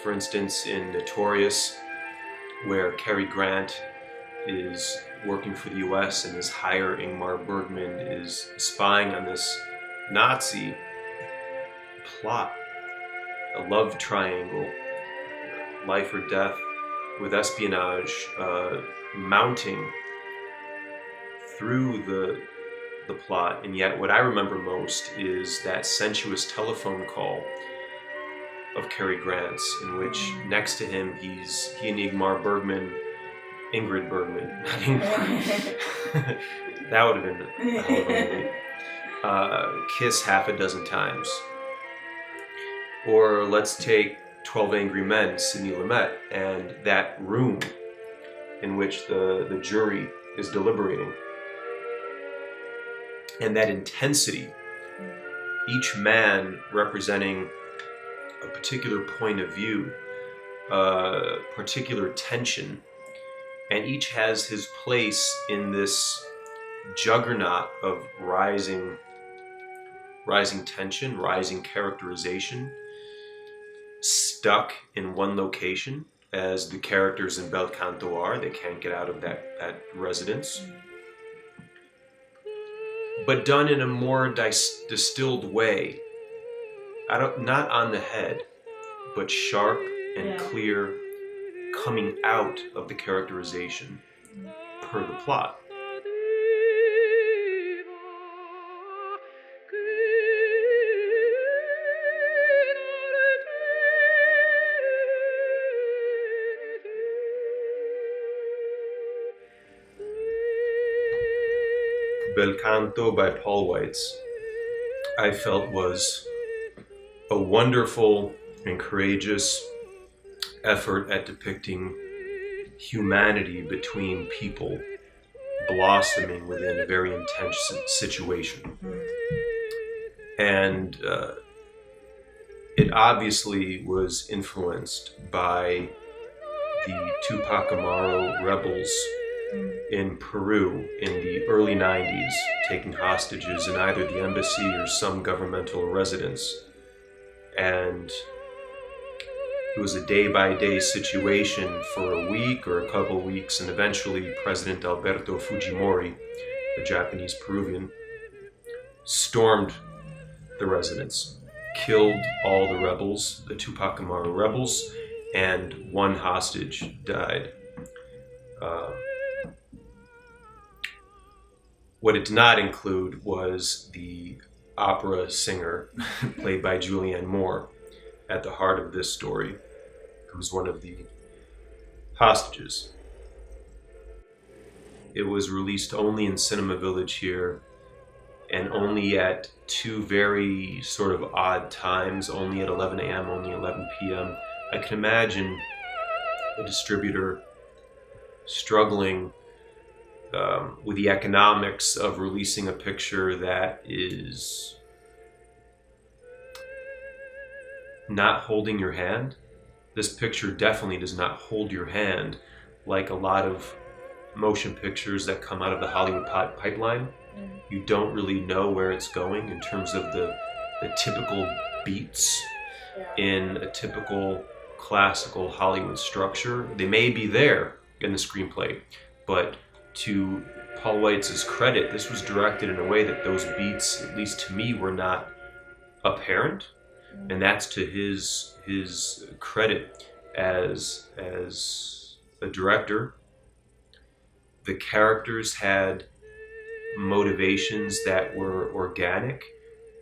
For instance, in Notorious, where Cary Grant is working for the US and his hire Ingmar Bergman is spying on this Nazi plot, a love triangle, life or death with espionage mounting through the plot. And yet what I remember most is that sensuous telephone call of Cary Grant's, in which next to him he and Ingrid Bergman, not Ingmar. That would have been a hell of a movie. Kiss half a dozen times. Or let's take 12 Angry Men, Sidney Lumet, and that room in which the jury is deliberating. And that intensity, each man representing a particular point of view, particular tension, and each has his place in this juggernaut of rising tension, rising characterization, stuck in one location, as the characters in Bel Canto are. They can't get out of that residence. But done in a more distilled way. Not on the head, but sharp and clear, coming out of the characterization per the plot. Bel Canto by Paul Weitz, I felt, was a wonderful and courageous effort at depicting humanity between people blossoming within a very intense situation. And it obviously was influenced by the Tupac Amaru rebels in Peru in the early 90s, taking hostages in either the embassy or some governmental residence. And it was a day-by-day situation for a week or a couple weeks, and eventually President Alberto Fujimori, a Japanese Peruvian, stormed the residence, killed all the rebels, the Tupac Amaru rebels, and one hostage died. What it did not include was the opera singer played by Julianne Moore at the heart of this story, who was one of the hostages. It was released only in Cinema Village here, and only at two very sort of odd times, only at 11 a.m., only 11 p.m. I can imagine a distributor struggling with the economics of releasing a picture that is not holding your hand. This picture definitely does not hold your hand like a lot of motion pictures that come out of the Hollywood pipeline. You don't really know where it's going in terms of the typical beats in a typical classical Hollywood structure. They may be there in the screenplay, but to Paul Weitz's credit, this was directed in a way that those beats, at least to me, were not apparent, and that's to his credit as a director. The characters had motivations that were organic,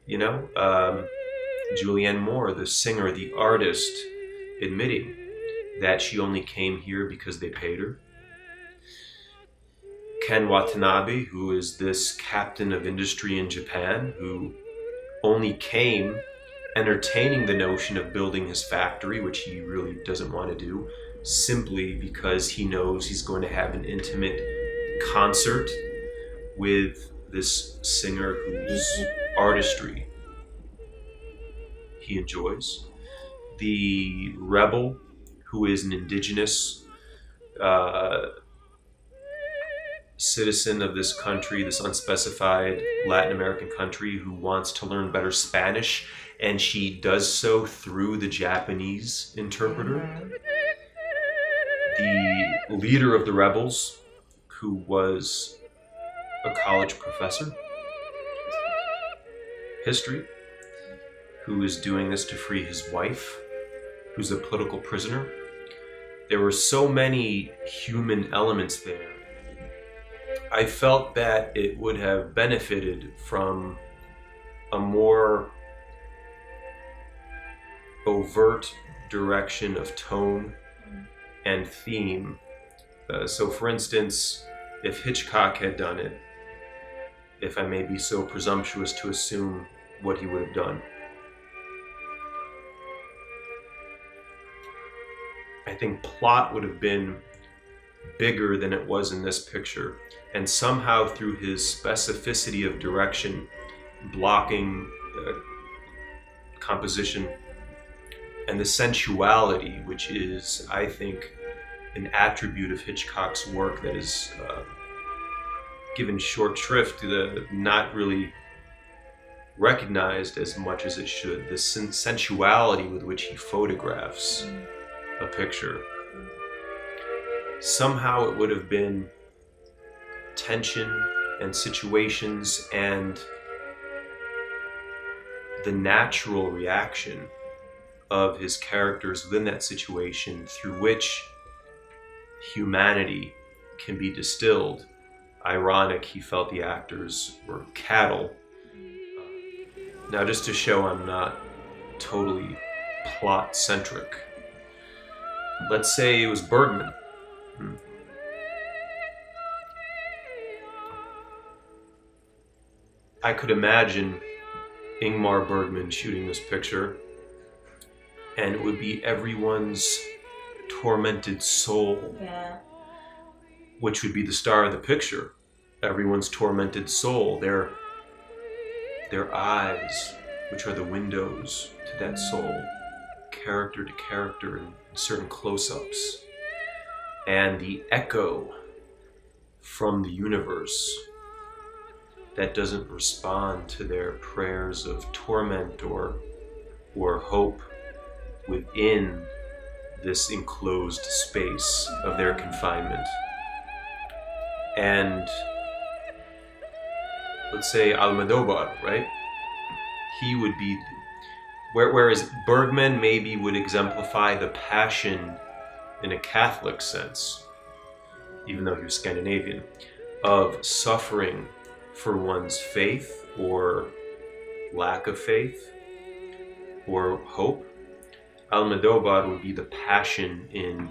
Julianne Moore, the singer, the artist, admitting that she only came here because they paid her. Ken Watanabe, who is this captain of industry in Japan, who only came entertaining the notion of building his factory, which he really doesn't want to do, simply because he knows he's going to have an intimate concert with this singer whose artistry he enjoys. The rebel, who is an indigenous citizen of this country, this unspecified Latin American country, who wants to learn better Spanish, and she does so through the Japanese interpreter. The leader of the rebels, who was a college professor, history, who is doing this to free his wife, who's a political prisoner. There were so many human elements there. I felt that it would have benefited from a more overt direction of tone and theme. So for instance, if Hitchcock had done it, if I may be so presumptuous to assume what he would have done, I think plot would have been bigger than it was in this picture. And somehow through his specificity of direction, blocking, composition, and the sensuality, which is, I think, an attribute of Hitchcock's work that is given short shrift, not really recognized as much as it should. The sensuality with which he photographs a picture. Somehow it would have been tension and situations and the natural reaction of his characters within that situation through which humanity can be distilled. Ironic, he felt the actors were cattle. Now, just to show I'm not totally plot-centric, let's say it was Bergman. I could imagine Ingmar Bergman shooting this picture, and it would be everyone's tormented soul, which would be the star of the picture. Everyone's tormented soul, their eyes, which are the windows to that soul, character to character in certain close-ups, and the echo from the universe that doesn't respond to their prayers of torment or hope within this enclosed space of their confinement. And let's say Almodovar, right? He would be, whereas Bergman maybe would exemplify the passion in a Catholic sense, even though he was Scandinavian, of suffering for one's faith or lack of faith or hope. Almodovar would be the passion in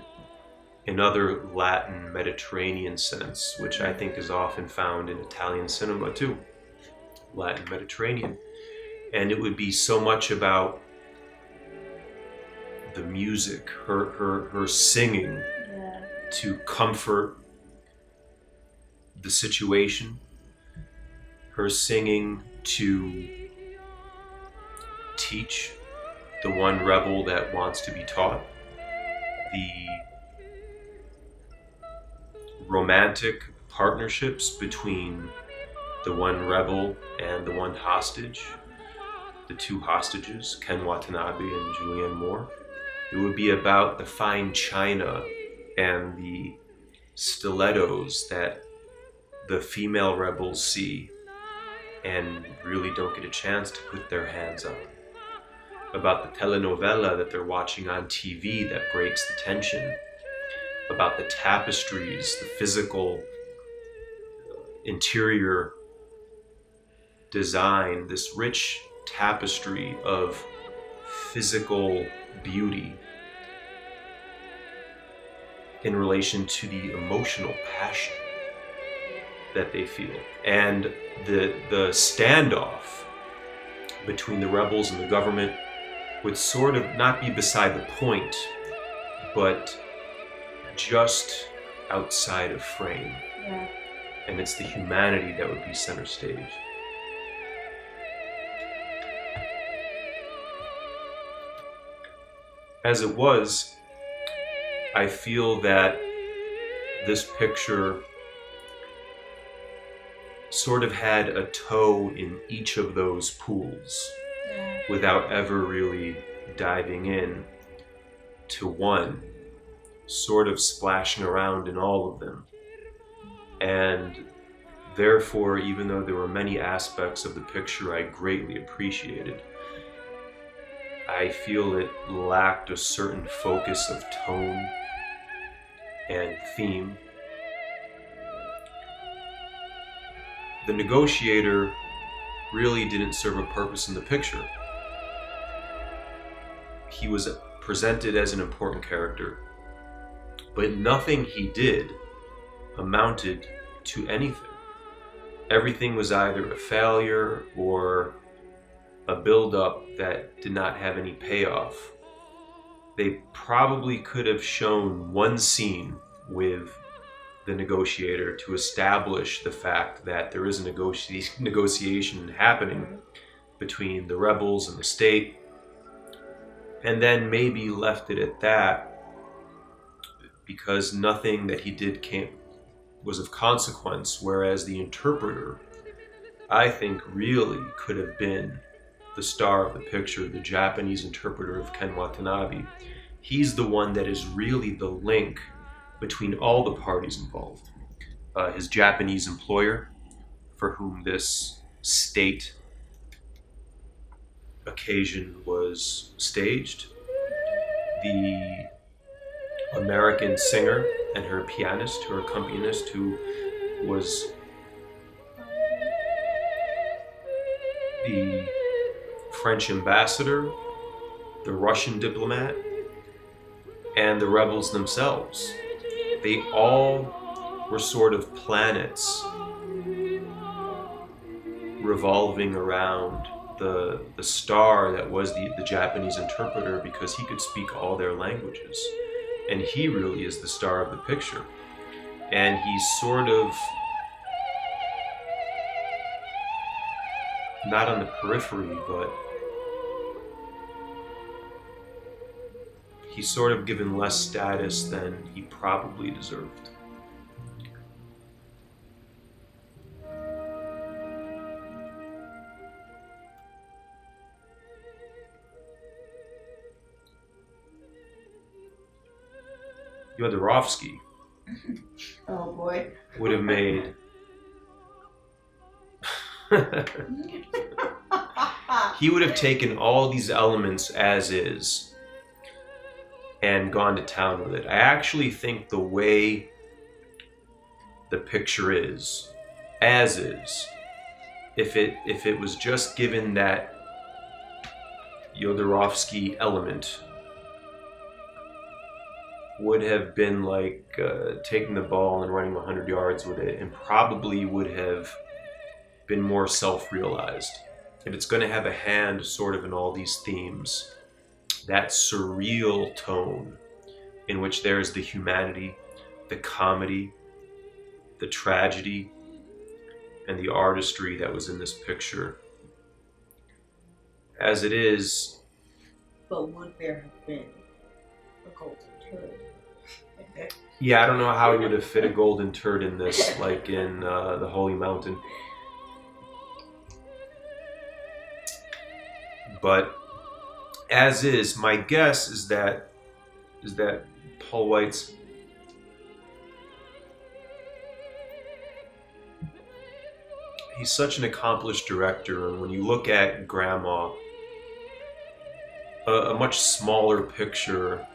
another Latin Mediterranean sense, which I think is often found in Italian cinema too, Latin Mediterranean. And it would be so much about the music, her singing to comfort the situation, her singing to teach the one rebel that wants to be taught, the romantic partnerships between the one rebel and the one hostage, the two hostages, Ken Watanabe and Julianne Moore. It would be about the fine china and the stilettos that the female rebels see and really don't get a chance to put their hands on. About the telenovela that they're watching on TV that breaks the tension. About the tapestries, the physical interior design, this rich tapestry of physical beauty in relation to the emotional passion that they feel. And the standoff between the rebels and the government would sort of not be beside the point, but just outside of frame. And it's the humanity that would be center stage. As it was, I feel that this picture sort of had a toe in each of those pools without ever really diving in to one, sort of splashing around in all of them. And therefore, even though there were many aspects of the picture I greatly appreciated, I feel it lacked a certain focus of tone and theme. The negotiator really didn't serve a purpose in the picture. He was presented as an important character, but nothing he did amounted to anything. Everything was either a failure or a build-up that did not have any payoff. They probably could have shown one scene with the negotiator to establish the fact that there is a negotiation happening between the rebels and the state, and then maybe left it at that, because nothing that he did was of consequence, whereas the interpreter, I think, really could have been the star of the picture, the Japanese interpreter of Ken Watanabe. He's the one that is really the link between all the parties involved. His Japanese employer, for whom this state occasion was staged, the American singer and her pianist, her accompanist, who was the French ambassador, the Russian diplomat, and the rebels themselves. They all were sort of planets revolving around the star that was the Japanese interpreter, because he could speak all their languages. And he really is the star of the picture. And he's sort of not on the periphery, but he's sort of given less status than he probably deserved. Jodorowsky Oh boy. would have made he would have taken all these elements as is and gone to town with it. I actually think the way the picture is, as is, if it was just given that Jodorowsky element, would have been like taking the ball and running 100 yards with it, and probably would have been more self-realized. And it's going to have a hand sort of in all these themes, that surreal tone in which there's the humanity, the comedy, the tragedy, and the artistry that was in this picture. As it is... But would there have been a golden turd? Yeah, I don't know how he would have fit a golden turd in this, like in the Holy Mountain. But as is, my guess is that Paul Weitz he's such an accomplished director, and when you look at Grandma, a much smaller picture,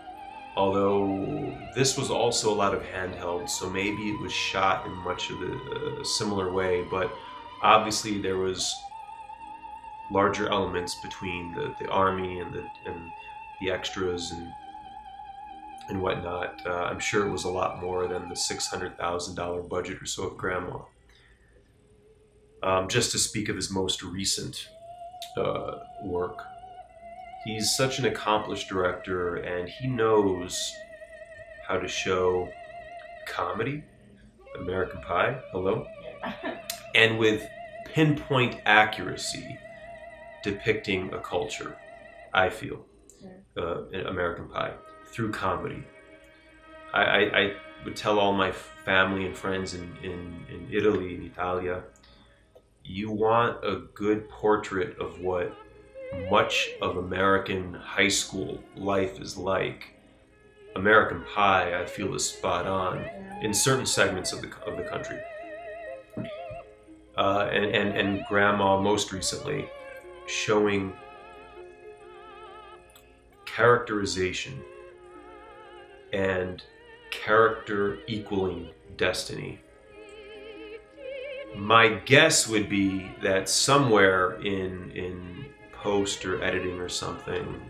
although this was also a lot of handheld, so maybe it was shot in much of a similar way, but obviously there was larger elements between the army and the extras and whatnot. I'm sure it was a lot more than the $600,000 budget or so of Grandma. Just to speak of his most recent work. He's such an accomplished director, and he knows how to show comedy, American Pie, hello, and with pinpoint accuracy depicting a culture, I feel, in American Pie, through comedy. I would tell all my family and friends in Italy, in Italia, you want a good portrait of what much of American high school life is like. American Pie, I feel, is spot on in certain segments of the country. And Grandma, most recently, showing characterization and character equaling destiny. My guess would be that somewhere in post or editing or something,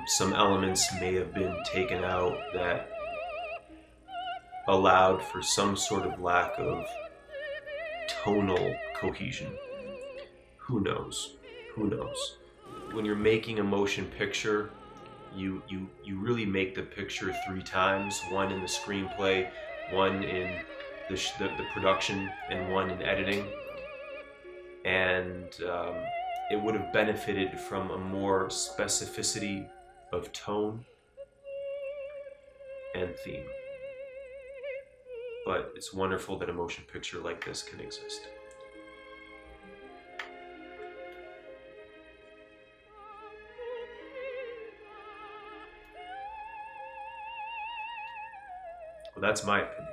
some elements may have been taken out that allowed for some sort of lack of tonal cohesion. Who knows? Who knows? When you're making a motion picture, you really make the picture 3 times: one in the screenplay, one in the production, and one in editing. And it would have benefited from a more specificity of tone and theme. But it's wonderful that a motion picture like this can exist. Well, that's my opinion.